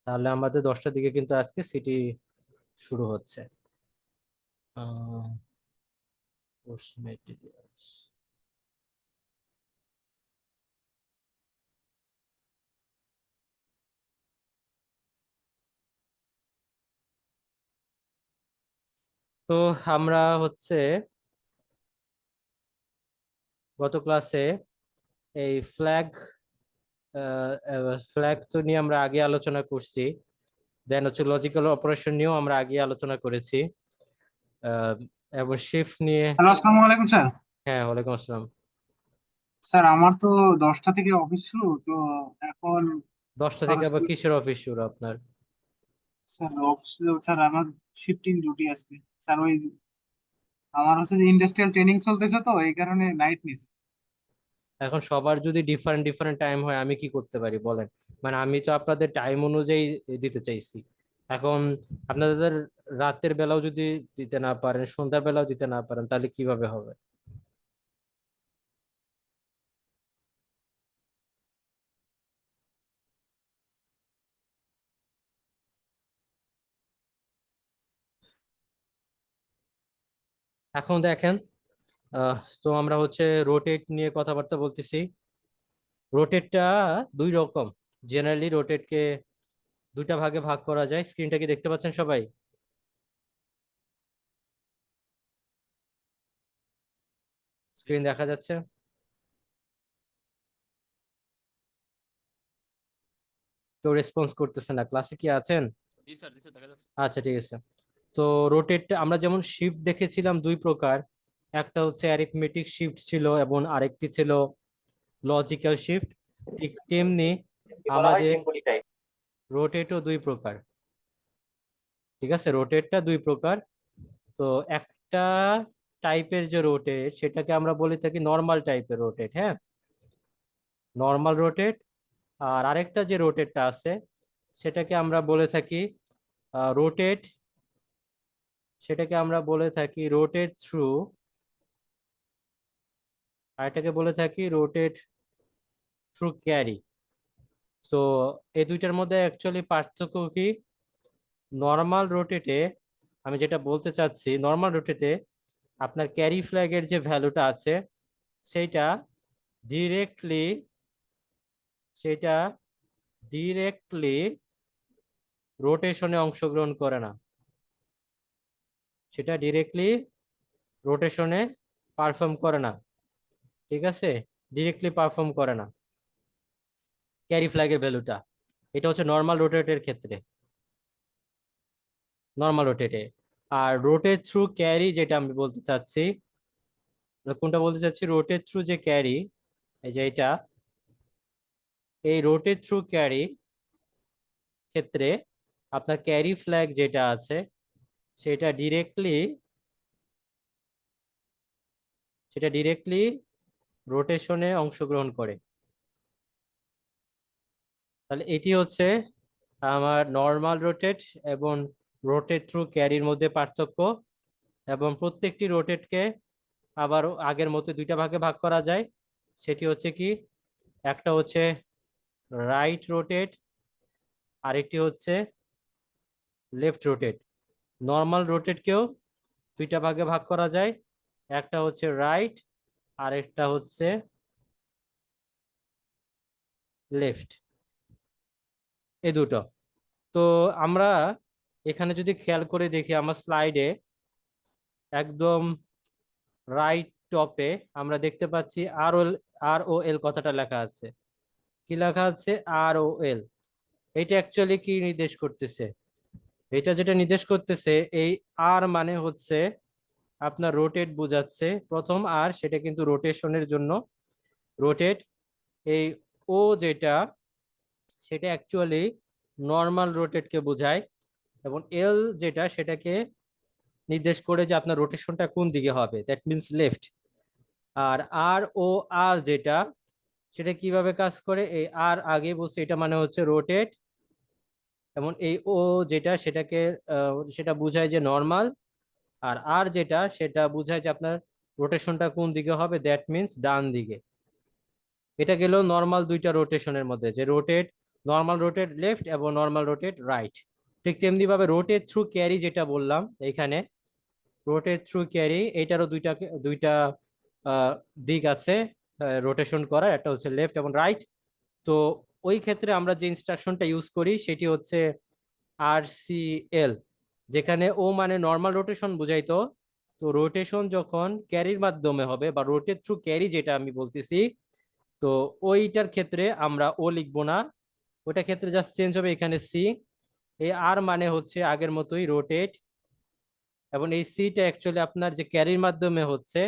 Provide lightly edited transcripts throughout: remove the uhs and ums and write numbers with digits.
তাহলে আমাদের 10টার দিকে কিন্তু আজকে সিটি শুরু হচ্ছে। Course materials. তো আমরা হচ্ছে গত ক্লাসে এই ফ্ল্যাগ তো নিয়ে আমরা আগে আলোচনা করছি। দেন হচ্ছে লজিক্যাল অপারেশন নিয়েও আমরা আগে আলোচনা করেছি। আহ, এবং শিফট নিয়ে। হ্যালো, আসসালামু আলাইকুম স্যার। হ্যাঁ, ওয়ালাইকুম আসসালাম। স্যার আমার তো 10টা থেকে অফিস শুরু তো এখন 10টা থেকে আবার সরাসরি কিসের অফিস শুরু আপনার? স্যার অফিসে স্যার আমার শিফটিং ডিউটি আজকে। স্যার ওই আমার হচ্ছে যে ইন্ডাস্ট্রিয়াল ট্রেনিং চলতেছে তো এই কারণে নাইট নিছি। এখন সবার যদি ডিফারেন্ট ডিফারেন্ট টাইম হয় আমি কি করতে পারি বলেন? মানে আমি তো আপনাদের টাইম অনুযায়ী দিতে চাইছি। এখন আপনাদের রাতের বেলাও যদি দিতে না পারেন, সন্ধ্যার বেলাও দিতে না পারেন, তাহলে কিভাবে হবে? এখন দেখেন, তো আমরা হচ্ছে রোটেট নিয়ে কথাবার্তা বলতেছি। রোটেটটা দুই রকম। জেনারেলি রোটেটকে দুইটা ভাগে ভাগ করা যায়। স্ক্রিনটা কি দেখতে পাচ্ছেন সবাই? স্ক্রিন দেখা যাচ্ছে? কেউ রেসপন্স করতেছে না, ক্লাসে কি আছেন? জি স্যার, জি স্যার, দেখা যাচ্ছে। আচ্ছা, ঠিক আছে। তো রোটেট আমরা যেমন শিফট দেখেছিলাম দুই প্রকার। একটা হচ্ছে অ্যারিথমেটিক শিফট ছিল এবং আরেকটি ছিল লজিক্যাল শিফট। ঠিক তেমনি আমাদের রোটেটও দুই প্রকার। ঠিক আছে, রোটেটটা দুই প্রকার। তো একটা টাইপের যে রোটেট সেটাকে আমরা বলে থাকি নর্মাল টাইপের রোটেট, হ্যাঁ, নর্মাল রোটেট। আর আরেকটা যে রোটেটটা আছে সেটাকে আমরা বলে থাকি রোটেট, সেটাকে আমরা বলে থাকি রোটেট থ্রু, আর এটাকে বলে থাকি রোটেট থ্রু ক্যারি। সো এই দুইটার মধ্যে অ্যাকচুয়ালি পার্থক্য কি? নর্মাল রোটেটে, আমি যেটা বলতে চাচ্ছি, নর্মাল রোটেটে আপনার ক্যারি ফ্ল্যাগের যে ভ্যালুটা আছে সেইটা ডিরেক্টলি সেটা ডিরেক্টলি রোটেশনে অংশগ্রহণ করে না। সেটা ডিরেক্টলি রোটেশনে পারফর্ম করে না। ঠিক আছে, ডিরেক্টলি পারফর্ম করে না ক্যারি ফ্ল্যাগের ভ্যালুটা। এটা হচ্ছে নর্মাল রোটেটের ক্ষেত্রে, নর্মাল রোটেটে। আর রোটেট থ্রু ক্যারি যেটা আমি বলতে চাচ্ছি, কোনটা বলতে চাচ্ছি, রোটেট থ্রু যে ক্যারি, এই যে এটা, এই রোটেট থ্রু ক্যারি ক্ষেত্রে আপনার ক্যারি ফ্ল্যাগ যেটা আছে সেটা ডিরেক্টলি সেটা ডিরেক্টলি রোটেশনে অংশগ্রহণ করে। তাহলে এটি হচ্ছে আমার নর্মাল রোটেট এবং রোটেট থ্রু ক্যারির মধ্যে পার্থক্য। এবং প্রত্যেকটি রোটেটকে আবার আগের মতো দুইটা ভাগে ভাগ করা যায়। সেটি হচ্ছে কি, একটা হচ্ছে রাইট রোটেট, আরেকটি হচ্ছে লেফট রোটেট। নর্মাল রোটেটকেও দুইটা ভাগে ভাগ করা যায়, একটা হচ্ছে রাইট, আরেকটা হচ্ছে লেফট, এই দুটো। তো আমরা এখানে যদি খেয়াল করে দেখি আমার স্লাইডে একদম রাইট টপে আমরা দেখতে পাচ্ছি আর ও এল কথাটা লেখা আছে। কি লেখা আছে? আর ও এল। এটা অ্যাকচুয়ালি কি নির্দেশ করতেছে? এটা যেটা নির্দেশ করতেছে, এই আর মানে হচ্ছে আপনার রোটেট বোঝাচ্ছে। প্রথম আর সেটা কিন্তু রোটেশনের জন্য, রোটেট। এই ও যেটা, সেটা অ্যাকচুয়ালি নর্মাল রোটেটকে বোঝায়। এবং এল যেটা, সেটাকে নির্দেশ করে যে আপনার রোটেশনটা কোন দিকে হবে, দ্যাট মিনস লেফট। আর আর যেটা, সেটা কিভাবে কাজ করে, এই আর আগে বলছে, এটা মানে হচ্ছে রোটেট। এবং এই ও যেটা, সেটা বোঝায় যে নর্মাল। আর আর যেটা, সেটা বোঝায় যে আপনার রোটেশনটা কোন দিকে হবে, দ্যাট মিনস ডান দিকে। এটা গেল নর্মাল দুইটা রোটেশনের মধ্যে, যে রোটেট নর্মাল রোটেট লেফট এবং নর্মাল রোটেট রাইট। ঠিক তেমনি ভাবে রোটেট থ্রু ক্যারি যেটা বললাম এখানে, রোটেট থ্রু ক্যারি এটারও দুইটা দুইটা আহ, দিক আছে রোটেশন করার, একটা হচ্ছে লেফট এবং রাইট। তো ওই ক্ষেত্রে আমরা যে ইনস্ট্রাকশনটা ইউজ করি সেটি হচ্ছে RCL, যেখানে ও মানে নর্মাল রোটেশন বুঝাইতো। তো রোটেশন যখন ক্যারির মাধ্যমে হবে বা রোটেট থ্রু ক্যারি যেটা আমি বলতেছি, তো ওইটার ক্ষেত্রে আমরা ও লিখবো না, ওইটার ক্ষেত্রে জাস্ট চেঞ্জ হবে এখানে সি। এই আর মানে হচ্ছে আগের মতোই রোটেট, এবং এই সিটা অ্যাকচুয়ালি আপনার যে ক্যারির মাধ্যমে হচ্ছে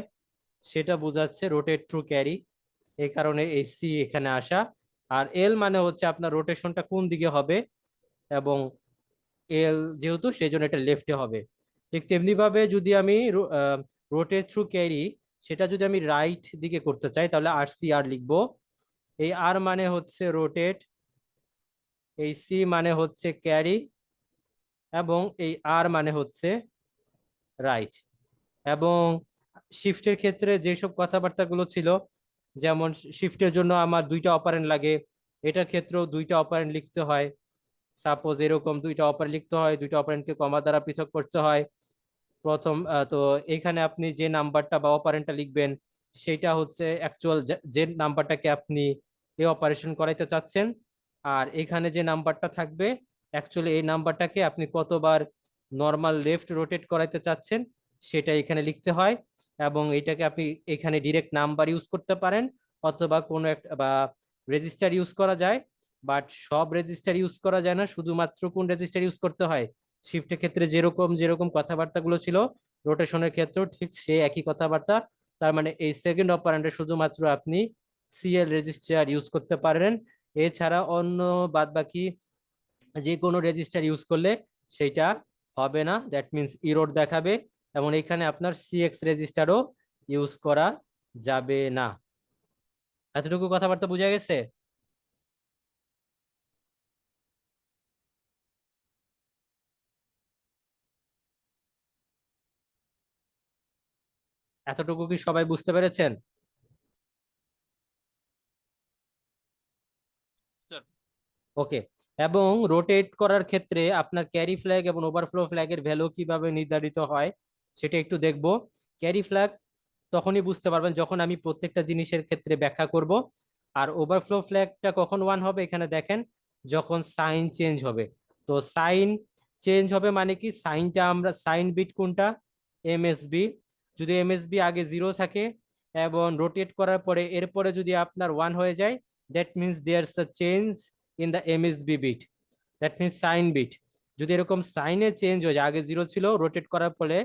সেটা বোঝাচ্ছে রোটেট থ্রু ক্যারি, এই কারণে এই সি এখানে আসা। আর এল মানে হচ্ছে আপনার রোটেশনটা কোন দিকে হবে, এবং এল যেহেতু সেই জন্য এটা লেফটে হবে। ঠিক তেমনি ভাবে যদি আমি রোটেট থ্রু ক্যারি সেটা যদি আমি রাইট দিকে করতে চাই তাহলে RCR লিখবো। এই আর মানে হচ্ছে রোটেট, এই সি মানে হচ্ছে ক্যারি, এবং এই আর মানে হচ্ছে রাইট। এবং শিফটের ক্ষেত্রে যেসব কথাবার্তাগুলো ছিল, যেমন শিফটের জন্য আমার দুইটা অপারেন্ড লাগে, এটার ক্ষেত্রেও দুইটা অপারেন্ড লিখতে হয়। সাপোজ এরকম দুইটা অপারেন্ড লিখতে হয়, দুইটা অপারেন্ডকে কমা দ্বারা পৃথক করতে হয়। প্রথম তো এখানে আপনি যে নাম্বারটা বা অপারেন্ডটা লিখবেন সেটা হচ্ছে অ্যাকচুয়াল যে নাম্বারটাকে আপনি এই অপারেশন করাইতে চাচ্ছেন। আর এখানে যে নাম্বারটা থাকবে অ্যাকচুয়ালি এই নাম্বারটাকে আপনি কতবার নর্মাল লেফট রোটেট করাইতে চাচ্ছেন সেটা এখানে লিখতে হয়। এবং এটাকে আপনি এখানে ডিরেক্ট নাম্বার ইউজ করতে পারেন, অথবা কোনো একটা বা রেজিস্টার ইউজ করা যায়। বাট সব রেজিস্টার ইউজ করা যায় না, শুধুমাত্র কোন রেজিস্টার ইউজ করতে হয়, শিফটের ক্ষেত্রে যেরকম যেরকম কথাবার্তাগুলো ছিল রোটেশনের ক্ষেত্রেও ঠিক সেই একই কথাবার্তা। তার মানে এই সেকেন্ড অপারেন্ডে শুধুমাত্র আপনি CL রেজিস্টার ইউজ করতে পারেন, এছাড়া অন্য বাদ বাকি যে কোনো রেজিস্টার ইউজ করলে সেটা হবে না, দ্যাট মিনস ইরোর দেখাবে। এবং এখানে আপনার CX রেজিস্টারও ইউজ করা যাবে না। এতটুকু কথাবার্তা বোঝা গেছে? এতটুকু কি সবাই বুঝতে পেরেছেন? স্যার। ওকে। এবং রোটেট করার ক্ষেত্রে আপনার ক্যারি ফ্ল্যাগ এবং ওভারফ্লো ফ্ল্যাগের ভ্যালু কিভাবে নির্ধারিত হয় সেটা একটু দেখব। ক্যারি ফ্ল্যাগ তখনই বুঝতে পারবেন যখন আমি প্রত্যেকটা জিনিসের ক্ষেত্রে ব্যাখ্যা করব। আর ওভারফ্লো ফ্ল্যাগটা কখন ওয়ান হবে এখানে দেখেন, যখন সাইন চেঞ্জ হবে। তো সাইন চেঞ্জ হবে মানে কি, সাইনটা আমরা সাইন বিট কোনটা, MSB। যদি MSB আগে জিরো থাকে এবং রোটেট করার পরে এরপরে যদি আপনার ওয়ান হয়ে যায়, that means there's a change in the MSB bit, that means sign bit. যদি এরকম সাইনে চেঞ্জ হয়ে যায়, আগে জিরো ছিল রোটেট করার ফলে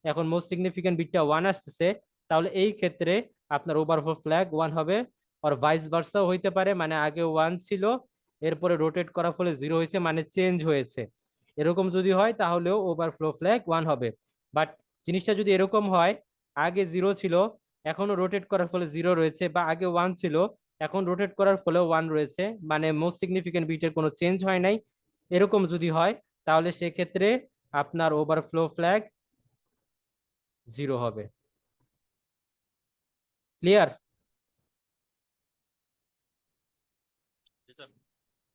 এখন মোস্ট সিগনিফিকেন্ট বিটটা ওয়ান আসতেছে, তাহলে এই ক্ষেত্রে আপনার ওভারফ্লো ফ্ল্যাগ ওয়ান হবে। আর ভাইস ভার্সাও হইতে পারে, মানে আগে ওয়ান ছিল এরপরে রোটেট করার ফলে জিরো হয়েছে মানে চেঞ্জ হয়েছে, এরকম যদি হয় তাহলেও ওভারফ্লো ফ্ল্যাগ ওয়ান হবে। বাট জিনিসটা যদি এরকম হয়, আগে জিরো ছিল এখনো রোটেট করার ফলে জিরো রয়েছে, বা আগে ওয়ান ছিল এখন রোটেট করার ফলে ওয়ান রয়েছে, মানে মোস্ট সিগনিফিকেন্ট বিটের কোনো চেঞ্জ হয় নাই, এরকম যদি হয় তাহলে সেক্ষেত্রে আপনার ওভারফ্লো ফ্ল্যাগ জিরো হবে। ক্লিয়ার? জি স্যার।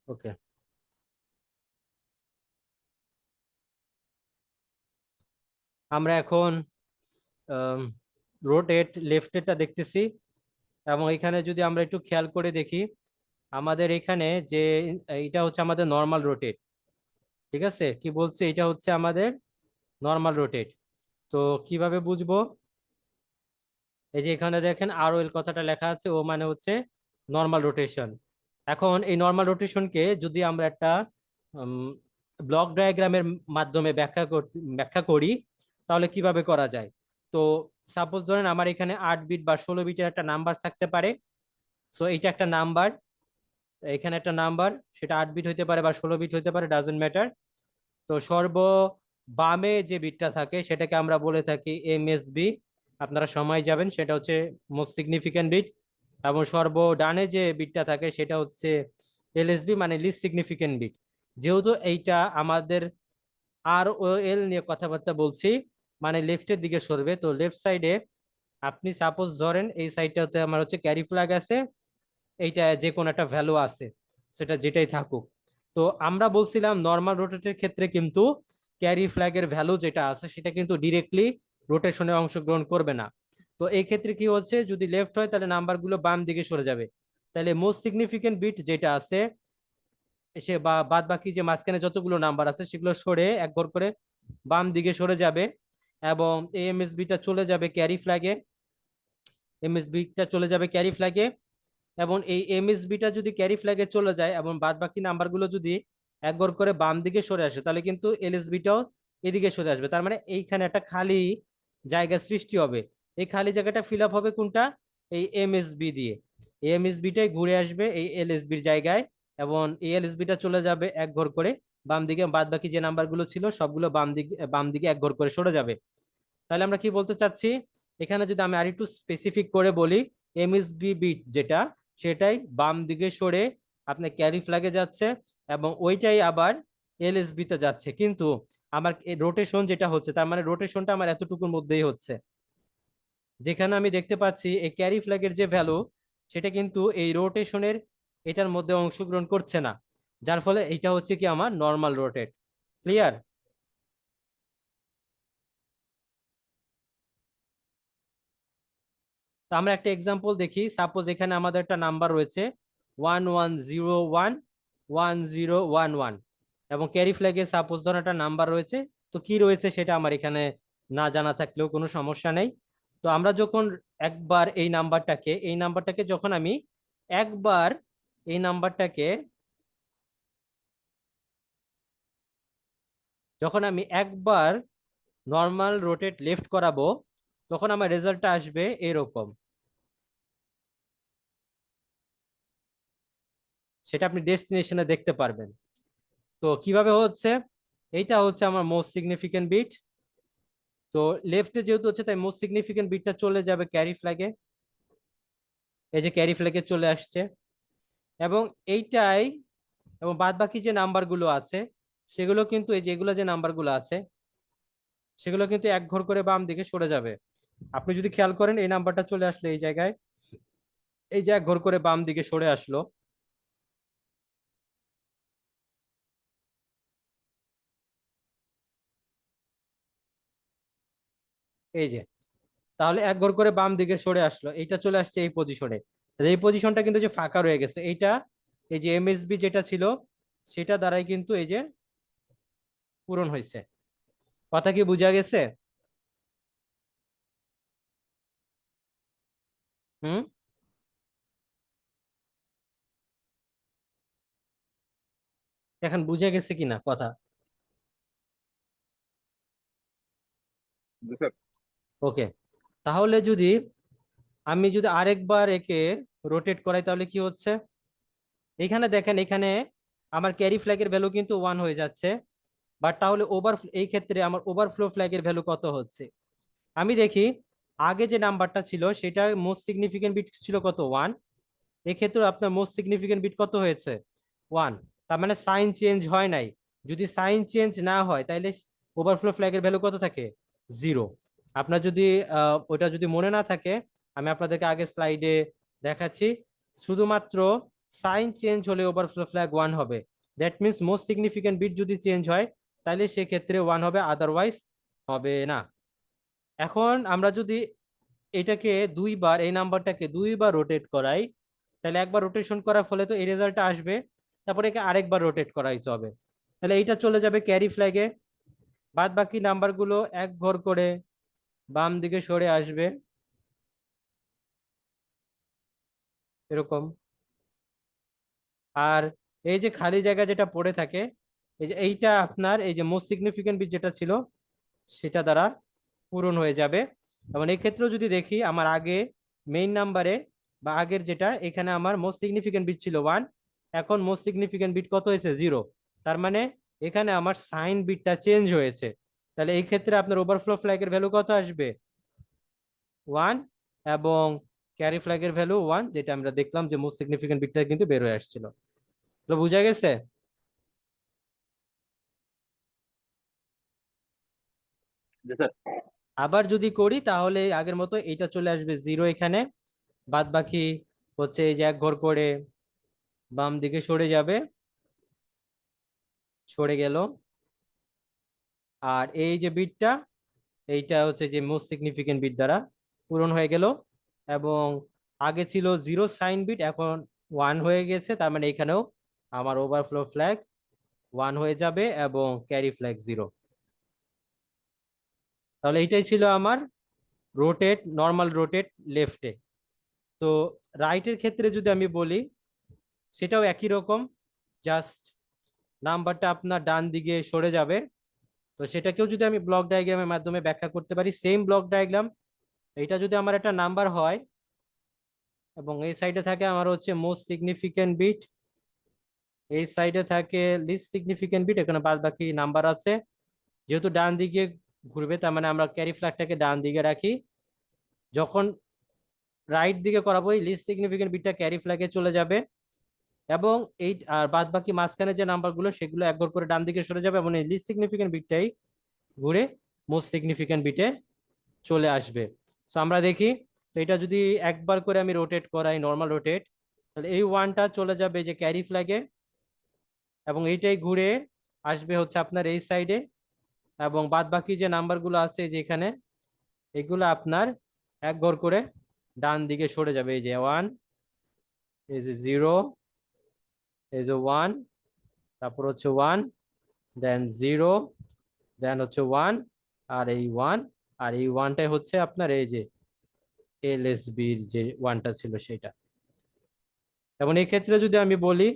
ওকে। আমরা এখন রোটেট লেফটেরটা দেখতেছি, এবং এখানে যদি আমরা একটু খেয়াল করে দেখি আমাদের এখানে যে এটা হচ্ছে আমাদের নর্মাল রোটেট। ঠিক আছে, কি বলছে, এটা হচ্ছে আমাদের নর্মাল রোটেট। তো কিভাবে বুঝবো, এই যে এখানে দেখেন ROL কথাটা লেখা আছে, ও মানে হচ্ছে নর্মাল রোটেশন। এখন এই নর্মাল রোটেশনকে যদি আমরা একটা ব্লক ডায়াগ্রামের মাধ্যমে ব্যাখ্যা করি তাহলে কিভাবে করা যায়। তো সাপোজ ধরেন আমার এখানে 8 বিট বা 16 বিটের একটা নাম্বার থাকতে পারে। সো এইটা একটা নাম্বার, এখানে একটা নাম্বার, সেটা 8 বিট হইতে পারে বা 16 বিট হইতে পারে, ডাজেন্ট ম্যাটার। তো সর্ব বামে যে বিটটা থাকে সেটাকে আমরা বলে থাকি MSB, আপনারা সময় যাবেন, সেটা হচ্ছে মোস্ট সিগনিফিকেন্ট বিট। এবং সর্ব ডানে যে বিটটা থাকে সেটা হচ্ছে LSB, মানে লিস্ট সিগনিফিকেন্ট বিট। যেহেতু এইটা আমাদের ROL নিয়ে কথাবার্তা বলছি, মানে লেফটের দিকে সরবে, তো লেফট সাইডে আপনি সাপোজ ধরেন এই সাইডটাতে আমার হচ্ছে ক্যারি ফ্ল্যাগ আছে, এইটা যে কোনো একটা ভ্যালু আছে, সেটা যেটাই থাকুক। তো আমরা বলছিলাম নর্মাল রোটেটের ক্ষেত্রে কিন্তু ক্যারি ফ্ল্যাগের ভ্যালু যেটা আছে সেটা কিন্তু ডিরেক্টলি রোটেশনে অংশগ্রহণ করবে না। তো এই ক্ষেত্রে কি হচ্ছে, যদি লেফট হয় তাহলে নাম্বারগুলো বাম দিকে সরে যাবে। তাহলে মোস্ট সিগনিফিকেন্ট বিট যেটা আছে সে বা বাদ বাকি যে মাঝখানে যতগুলো নাম্বার আছে সেগুলো সরে এক ঘর করে বাম দিকে সরে যাবে, এবং এমএসবিটা চলে যাবে ক্যারি ফ্ল্যাগে। এমএসবিটা চলে যাবে ক্যারি ফ্ল্যাগে, এবং এই এমএসবিটা যদি ক্যারি ফ্ল্যাগে চলে যায় এবং বাদ বাকি নাম্বারগুলো যদি এক ঘর করে বাম দিকে সরে আসে, তাহলে কিন্তু এলএসবিটাও এদিকে সরে আসবে। তার মানে এইখানে একটা খালি জায়গা সৃষ্টি হবে। এই খালি জায়গাটা ফিল আপ হবে কোনটা, এই এমএসবি দিয়ে। এই এমএসবিটাই ঘুরে আসবে এই এলএসবির জায়গায়, এবং এই এলএসবিটা চলে যাবে এক ঘর করে বাম দিকে। বাদ বাকি যে নাম্বারগুলো ছিল সবগুলো বাম দিকে এক ঘর করে সরে যাবে। তাহলে আমরা কি বলতে চাচ্ছি, এখানে যদি আমি আরেকটু স্পেসিফিক করে বলি, এমএসবি বিট যেটা সেটাই বাম দিকে সরে আপনার ক্যারি ফ্ল্যাগে যাচ্ছে, এবং ওইটাই আবার এলএসবি তে যাচ্ছে। কিন্তু আমার রোটেশন যেটা হচ্ছে, তার মানে রোটেশনটা আমার এতটুকুর মধ্যেই হচ্ছে। যেখানে আমি দেখতে পাচ্ছি এই ক্যারি ফ্ল্যাগের যে ভ্যালু সেটা কিন্তু এই রোটেশনের এটার মধ্যে অংশগ্রহণ করছে না, যার ফলে এটা হচ্ছে কি আমার নর্মাল রোটেট। ক্লিয়ার? তো আমরা একটা এক্সাম্পল দেখি। সাপোজ এখানে আমাদের একটা নাম্বার রয়েছে 11011011, এবং ক্যারি ফ্ল্যাগে সাপোজ ধর একটা নাম্বার রয়েছে। তো কি রয়েছে সেটা আমার এখানে না জানা থাকলেও কোনো সমস্যা নেই। তো আমরা যখন একবার এই নাম্বারটাকে যখন আমি একবার এই নাম্বারটাকে যখন আমি একবার নর্মাল রোটেট লেফট করাবো, তখন আমার রেজাল্টটা আসবে এরকম। সেটা আপনি ডেস্টিনেশনে দেখতে পারবেন। তো কিভাবে হচ্ছে, এইটা হচ্ছে আমার মোস্ট সিগনিফিকেন্ট বিট। তো লেফটে যেহেতু হচ্ছে তাই মোস্ট সিগনিফিকেন্ট বিটটা চলে যাবে ক্যারি ফ্ল্যাগে। এই যে ক্যারি ফ্ল্যাগে চলে আসছে, এবং এইটাই, এবং বাদ বাকি যে নাম্বারগুলো আছে সেগুলো কিন্তু এই যেগুলো যে নাম্বারগুলো আছে সেগুলো কিন্তু এক ঘর করে বাম দিকে সরে যাবে। আপনি যদি খেয়াল করেন এই নাম্বারটা চলে আসলো এই জায়গায়, এই যে এক ঘর করে বাম দিকে সরে আসলো। এই যে, তাহলে এক ঘর করে বাম দিকে সরে আসলো, এইটা চলে আসছে এই পজিশনে। এই পজিশনটা কিন্তু যে ফাঁকা রয়ে গেছে, এইটা এই যে এমএসবি যেটা ছিল সেটা দ্বারাই কিন্তু এই যে পূরণ হয়েছে। কথা কি বোঝা গেছে? হুম? এখন বুঝে গেছে কিনা কথা? জি স্যার। ওকে। তাহলে আমি যদি আরেকবার একে রোটেট করাই তাহলে কি হচ্ছে, এখানে দেখেন, এখানে আমার ক্যারি ফ্ল্যাগের ভ্যালু কিন্তু 1 হয়ে যাচ্ছে। বাট তাহলে এই ক্ষেত্রে আমার ওভারফ্লো ফ্ল্যাগের ভ্যালু কত হচ্ছে? আমি দেখি আগে যে নাম্বারটা ছিল সেটার মোস্ট সিগনিফিকেন্ট বিট ছিল কত, 1। এক্ষেত্রে আপনার মোস্ট সিগনিফিকেন্ট বিট কত হয়েছে, 1। তার মানে সাইন চেঞ্জ হয় নাই। যদি সাইন চেঞ্জ না হয় তাহলে ওভারফ্লো ফ্ল্যাগের ভ্যালু কত থাকে, 0। আপনার যদি ওটা যদি মনে না থাকে, আমি আপনাদেরকে আগে স্লাইডে দেখাচ্ছি। শুধুমাত্র সাইন চেঞ্জ হলে ওভারফ্লো ফ্ল্যাগ 1 হবে। That means most significant bit যদি চেঞ্জ হয় তাহলে সেক্ষেত্রে 1 হবে, আদারওয়াইজ হবে না। এখন আমরা যদি এটাকে দুইবার, এই নাম্বারটাকে দুইবার রোটেট করাই, তাহলে একবার রোটেশন করার ফলে তো এই রেজাল্টটা আসবে, তারপরে একে আরেকবার রোটেট করাইতে হবে। তাহলে এইটা চলে যাবে ক্যারি ফ্ল্যাগে, বাদ বাকি নাম্বারগুলো এক ঘর করে বাম দিকে সরে আসবে এরকম। আর এই যে খালি জায়গা যেটা পড়ে থাকে, এই যে এইটা আপনার এই যে মোস্ট সিগনিফিকেন্ট বিট যেটা ছিল সেটা দ্বারা পূরণ হয়ে যাবে। এবং এই ক্ষেত্রেও যদি দেখি, আমার আগে মেইন নাম্বারে বা আগের যেটা, এখানে আমার মোস্ট সিগনিফিকেন্ট বিট ছিল 1, এখন মোস্ট সিগনিফিকেন্ট বিট কত হয়েছে, 0। তার মানে এখানে আমার সাইন বিটটা চেঞ্জ হয়েছে। তাহলে এই ক্ষেত্রে আপনার ওভারফ্লো ফ্ল্যাগের ভ্যালু কত আসবে, 1, এবং ক্যারি ফ্ল্যাগের ভ্যালু 1, যেটা আমরা দেখলাম যে মোস্ট সিগনিফিকেন্ট বিটটা কিন্তু বের হয়ে আসছিল। তো বুঝা গেছে? জি স্যার। আবার যদি করি তাহলে আগের মতো এইটা চলে আসবে 0 এখানে, বাদ বাকি হচ্ছে এই যে এক ঘর করে বাম দিকে সরে যাবে, সরে গেল। আর এই যে বিটটা, এইটা হচ্ছে যে মোস্ট সিগনিফিকেন্ট বিট দ্বারা পূরণ হয়ে গেল। এবং আগে ছিল 0 সাইন বিট, এখন 1 হয়ে গেছে, তার মানে এখানেও আমার ওভারফ্লো ফ্ল্যাগ 1 হয়ে যাবে এবং ক্যারি ফ্ল্যাগ 0। তাহলে এইটাই ছিল আমার রোটেট, নর্মাল রোটেট লেফটে। তো রাইটের ক্ষেত্রে যদি আমি বলি, সেটাও একই রকম, জাস্ট নাম্বারটা আপনার ডান দিকে সরে যাবে। তো সেটাকেও যদি আমি ব্লক ডায়াগ্রামের মাধ্যমে ব্যাখ্যা করতে পারি, সেম ব্লক ডায়াগ্রাম। এটা যদি আমার একটা নাম্বার হয় এবং এই সাইডে থাকে আমার হচ্ছে মোস্ট সিগনিফিকেন্ট বিট, এই সাইডে থাকে লিস্ট সিগনিফিকেন্ট বিট, এখানে বাদ বাকি নাম্বার আছে। যেহেতু ডান দিকে ঘুরবে, তার মানে আমরা ক্যারি ফ্ল্যাগটাকে ডান দিকে রাখি। যখন রাইট দিকে করাবো, এই লিস্ট সিগনিফিকেন্ট বিটটা ক্যারি ফ্ল্যাগে চলে যাবে এবং এই আর বাদ বাকি মাঝখানে যে নাম্বারগুলো সেগুলো একবার করে ডান দিকে সরে যাবে এবং এই লিস্ট সিগনিফিকেন্ট বিটটাই ঘুরে মোস্ট সিগনিফিকেন্ট বিটে চলে আসবে। সো আমরা দেখি, তো এটা যদি একবার করে আমি রোটেট করাই, নর্মাল রোটেট, তাহলে এই ওয়ানটা চলে যাবে যে ক্যারি ফ্ল্যাগে এবং এইটাই ঘুরে আসবে হচ্ছে আপনার এই সাইডে। এবং বাদ বাকি যে নাম্বারগুলো আছে যে এখানে, এগুলো আপনার এক ঘর করে ডান দিকে সরে যাবে। এই যে 1, এই যে 0, এই যে 1, তারপর হচ্ছে 1, দেন 0, দেন হচ্ছে 1, আর এই 1, আর এই ওয়ানটাই হচ্ছে আপনার এই যে এলএসবির যে ওয়ানটা ছিল সেটা। এবং এই ক্ষেত্রে যদি আমি বলি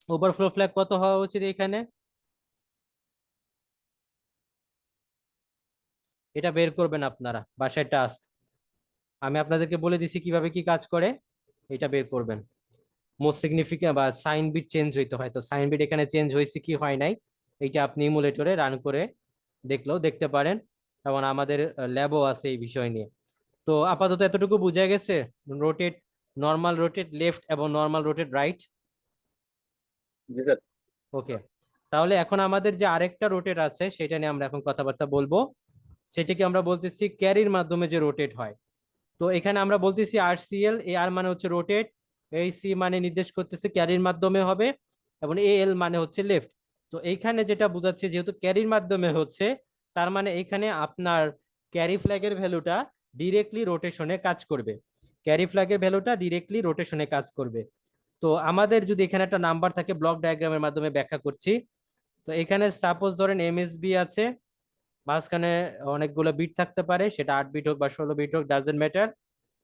ওভারফ্লো ফ্ল্যাগ কত হওয়া উচিত এখানে, এটা বের করবেন আপনারা বাসায় টাস্ক। আমি আপনাদেরকে বলে দিছি কিভাবে কি কাজ করে, এটা বের করবেন। মোস্ট সিগনিফিকেন্ট বা সাইন বিট চেঞ্জ হইতে হয়, তো সাইন বিট এখানে চেঞ্জ হয়েছে কি হয় নাই, এইটা আপনি ইমুলেটরে রান করে দেখলেও দেখতে পারেন। এবং আমাদের ল্যাবও আছে এই বিষয় নিয়ে। তো আপাতত এতটুকু বোঝা গেছে, রোটেট, নর্মাল রোটেট লেফট এবং নর্মাল রোটেট রাইট। জি স্যার। ওকে, তাহলে এখন আমাদের যে আরেকটা রোটেট আছে সেটা নিয়ে আমরা এখন কথাবার্তা বলবো। সেটাকে আমরা বলতেছি ক্যারির মাধ্যমে যে রোটেট হয়। তো এখানে আমরা বলতেছি আরসিএল, এ আর মানে হচ্ছে রোটেট, এই সি মানে নির্দেশ করতেছে ক্যারির মাধ্যমে হবে, এবং এ এল মানে হচ্ছে লেফট। তো এইখানে যেটা বোঝাচ্ছে, যেহেতু ক্যারির মাধ্যমে হচ্ছে, তার মানে এখানে আপনার ক্যারি ফ্ল্যাগের ভ্যালুটা ডিরেক্টলি রোটেশনে কাজ করবে। ক্যারি ফ্ল্যাগের ভ্যালুটা ডিরেক্টলি রোটেশনে কাজ করবে। তো আমাদের যদি এখানে একটা নাম্বার থাকে, ব্লক ডায়াগ্রামের মাধ্যমে ব্যাখ্যা করছি। তো এখানে সাপোজ ধরেন এমএসবি আছে, মাঝখানে অনেকগুলো বিট থাকতে পারে, সেটা 8 বিট হোক বা 16 বিট হোক, ডাজেন্ট ম্যাটার।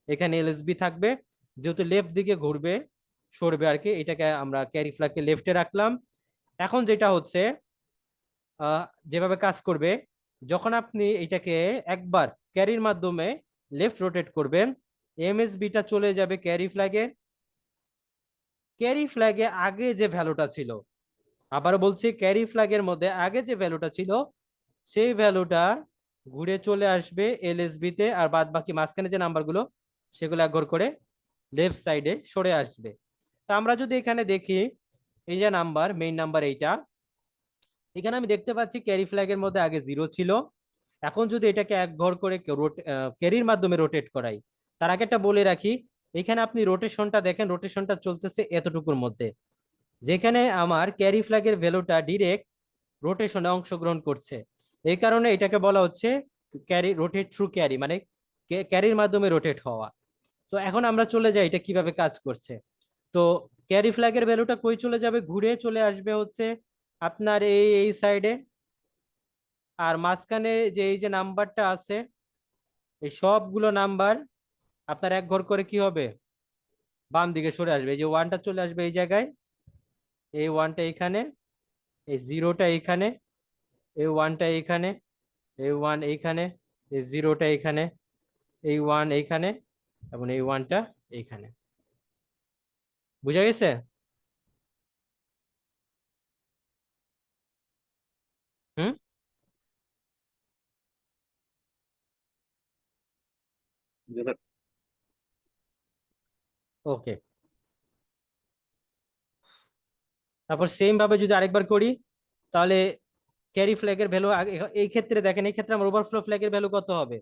এখানে এলএসবি থাকবে, যেহেতু লেফট দিকে ঘুরবে, সরবে আর কি, এটাকে আমরা ক্যারি ফ্ল্যাগকে লেফটে রাখলাম। এখন যেটা হচ্ছে, যেভাবে কাজ করবে, যখন আপনি এটাকে একবার ক্যারির মাধ্যমে লেফট রোটেট করবেন, এমএসবিটা চলে যাবে ক্যারি ফ্ল্যাগে। ক্যারি ফ্ল্যাগে আগে যে ভ্যালুটা ছিল, আবার বলছি, ক্যারি ফ্ল্যাগের মধ্যে আগে যে ভ্যালুটা ছিল, সেই ভ্যালুটা ঘুরে চলে আসবে এলএসবি তে, আর বাদ বাকি মাঝখানে যে নাম্বারগুলো সেগুলো একঘর করে লেফট সাইডে সরে আসবে। তা আমরা যদি এখানে দেখি, এই যে নাম্বার, মেইন নাম্বার এইটা, এখানে আমি দেখতে পাচ্ছি ক্যারি ফ্ল্যাগের মধ্যে আগে 0 ছিল। এখন যদি এটাকে এক ঘর করে ক্যারির মাধ্যমে রোটেট করাই, তার আগে একটা বলে রাখি, এখানে আপনি রোটেশনটা দেখেন, রোটেশনটা চলতেছে এতটুকুর মধ্যে, যেখানে আমার ক্যারি ফ্ল্যাগের ভ্যালুটা ডিরেক্ট রোটেশনে অংশগ্রহণ করছে। এই কারণে এটাকে বলা হচ্ছে ক্যারি, রোটেট থ্রু ক্যারি, মানে ক্যারির মাধ্যমে রোটেট হওয়া। তো এখন আমরা চলে যাই এটা কিভাবে কাজ করছে। তো ক্যারি ফ্ল্যাগের ভ্যালুটা কই চলে যাবে, ঘুরে চলে আসবে হচ্ছে আপনার এই এই সাইডে। আর মাঝখানে যে এই যে নাম্বারটা আছে, এই সবগুলো নাম্বার আপনার এক ঘর করে কি হবে, বাম দিকে সরে আসবে। এই যে ওয়ানটা চলে আসবে এই জায়গায়, এই ওয়ানটা এখানে, এই জিরোটা এখানে, এই ওয়ানটা এখানে, এই ওয়ান এইখানে, এই জিরোটা এখানে, এই ওয়ান এইখানে, এবং এই ওয়ানটা এইখানে। বুঝা গেছে? হুম। জি স্যার। ওকে, তারপর সেম ভাবে যদি আরেকবার করি, তাহলে ক্যারি ফ্ল্যাগের ভ্যালু, এই ক্ষেত্রে দেখেন, এই ক্ষেত্রে আমার ওভারফ্লো ফ্ল্যাগের ভ্যালু কত হবে।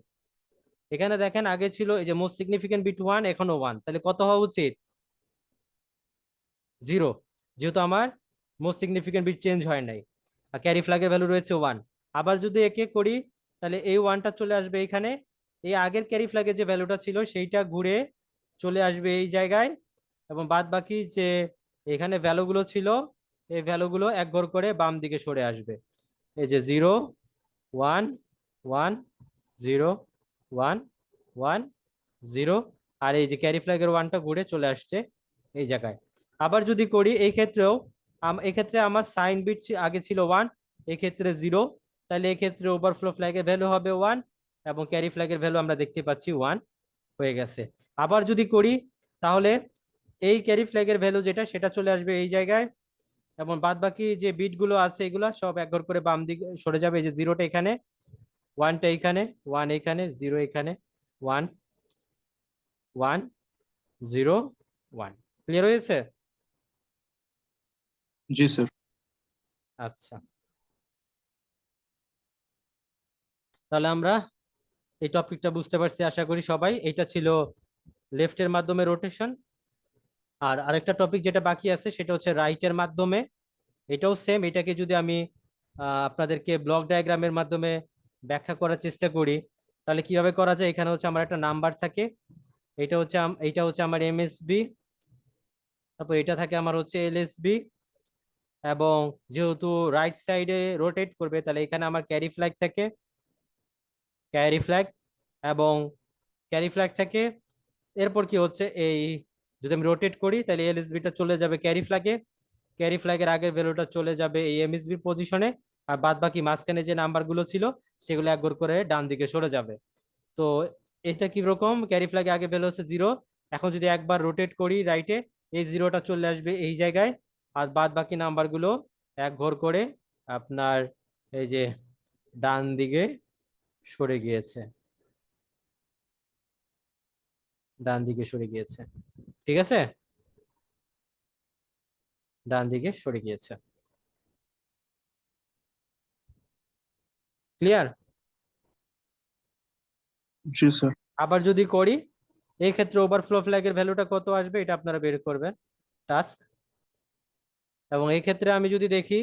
এখানে দেখেন আগে ছিল এই যে মোস্ট সিগনিফিকেন্ট বিট 1, এখনো 1, তাহলে কত হওয়া উচিত, 0। যেহেতু আমার মোস্ট সিগনিফিকেন্ট বিট চেঞ্জ হয় নাই, আর ক্যারি ফ্ল্যাগের ভ্যালু রয়েছে 1। আবার যদি একে করি তাহলে এই 1টা চলে আসবে এখানে, এই আগের ক্যারি ফ্ল্যাগের যে ভ্যালুটা ছিল সেইটা ঘুরে চলে আসবে এই জায়গায়, এবং বাদ বাকি যে এখানে ভ্যালুগুলো ছিল এই ভ্যালুগুলো এক ঘর করে বাম দিকে সরে আসবে। এই যে 0 1 1 0 1 1 0, আর এই যে ক্যারি ফ্ল্যাগের 1টা ঘুরে চলে আসছে এই জায়গায়। আবার যদি করি এই ক্ষেত্রেও এই ক্ষেত্রে আমার সাইন বিট আগে ছিল 1, এই ক্ষেত্রে 0, তাহলে এই ক্ষেত্রে ওভারফ্লো ফ্ল্যাগের ভ্যালু হবে 1 এবং ক্যারি ফ্ল্যাগের ভ্যালু আমরা দেখতে পাচ্ছি 1 হয়ে গেছে। আবার যদি করি তাহলে এই ক্যারি ফ্ল্যাগের ভ্যালু যেটা সেটা চলে আসবে এই জায়গায়, এবং বাদ বাকি যে বিট গুলো আছে এগুলা সব এক ঘর করে বাম দিকে সরে যাবে। এই যে 0টা এখানে, 1টা এখানে, 1 এখানে, 0 এখানে, 1 1 0 1। ক্লিয়ার হয়েছে? জি স্যার। আচ্ছা, তাহলে আমরা এই টপিকটা বুঝতে পারছি আশা করি সবাই। এটা ছিল লেফটের মাধ্যমে রোটেশন। আর আরেকটা টপিক যেটা বাকি আছে সেটা হচ্ছে রাইটের মাধ্যমে। এটাও সেম, এটাকে যদি আমি আপনাদেরকে ব্লক ডায়াগ্রামের মাধ্যমে ব্যাখ্যা করার চেষ্টা করি তাহলে কিভাবে করা যায়। এখানে হচ্ছে আমার একটা নাম্বার থাকে, এটা হচ্ছে আমার এমএসবি, তারপর এটা থাকে আমার হচ্ছে এলএসবি, এবং যেহেতু রাইট সাইডে রোটেট করবে তাহলে এখানে আমার ক্যারি ফ্ল্যাগ থাকে, ক্যারি ফ্ল্যাগ এবং ক্যারি ফ্ল্যাগ থাকে। এরপর কি হচ্ছে, এই যদি আমি রোটেট করি তাহলে এলএসবিটা চলে যাবে ক্যারি ফ্ল্যাগে, ক্যারি ফ্ল্যাগের আগের ভ্যালুটা চলে যাবে এই এমএসবি পজিশনে, আর বাদ বাকি মাঝখানে যে নাম্বারগুলো ছিল সেগুলো একবার করে ডান দিকে সরে যাবে। তো এটা কি রকম, ক্যারি ফ্ল্যাগে আগে ভ্যালু হচ্ছে 0, এখন যদি একবার রোটেট করি রাইটে এই 0টা চলে আসবে এই জায়গায়, আর বাদ বাকি নাম্বারগুলো এক ঘর করে আপনার এই যে ডান দিকে সরে গিয়েছে, ডান দিকে সরে গিয়েছে। ঠিক আছে, ডান দিকে সরে গিয়েছে। ক্লিয়ার? জি স্যার। আবার যদি করি এই ক্ষেত্রে ওভারফ্লো ফ্ল্যাগের ভ্যালুটা কত আসবে এটা আপনারা বের করবেন টাস্ক। এবং এই ক্ষেত্রে আমি যদি দেখি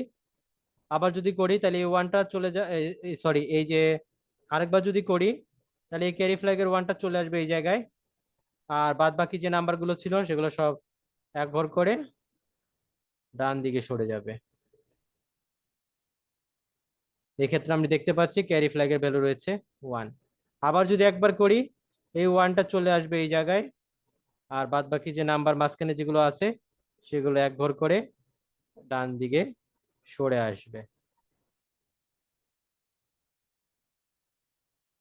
আবার যদি করি তাহলে এই 1টা চলে যায়, সরি এই যে আরেকবার যদি করি তাহলে এই ক্যারি ফ্ল্যাগের 1টা চলে আসবে এই জায়গায়, আর বাদ বাকি যে নাম্বারগুলো ছিল সেগুলো সব এক ঘর করে ডান দিকে সরে যাবে। এক্ষেত্রে আমি দেখতে পাচ্ছি ক্যারি ফ্ল্যাগের ভ্যালু রয়েছে 1। আবার যদি একবার করি এই 1টা চলে আসবে এই জায়গায়, আর বাদ বাকি যে নাম্বার মাঝখানে যেগুলো আছে সেগুলো এক ঘর করে ডান দিকে সরে আসবে।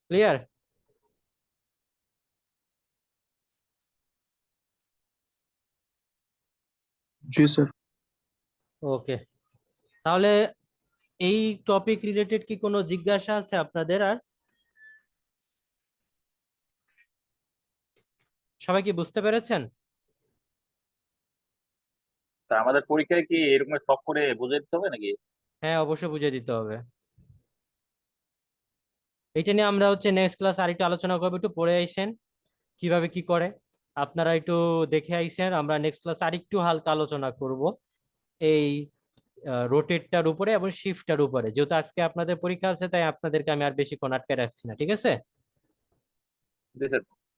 ক্লিয়ার? জি স্যার। ওকে, তাহলে এই টপিক রিলেটেড কি কোনো জিজ্ঞাসা আছে আপনাদের? আর সবাই কি বুঝতে পেরেছেন? তা আমাদের পরীক্ষায় কি এরকম সব করে বুঝে দিতে হবে নাকি? হ্যাঁ, অবশ্যই বুঝিয়ে দিতে হবে। এটা নিয়ে আমরা হচ্ছে নেক্সট ক্লাস আরেকটু আলোচনা করবো, একটু পড়ে আইসেন কিভাবে কি করে, আপনারা একটু দেখে আইসেন। আমরা নেক্সট ক্লাস আরেকটু হালকা আলোচনা করব এই রোটেটটার উপরে এবং শিফটটার উপরে। যেহেতু আজকে আপনাদের পরীক্ষা আছে তাই আপনাদেরকে আমি আর বেশিক্ষণ আটকে রাখছি না, ঠিক আছে? জি স্যার।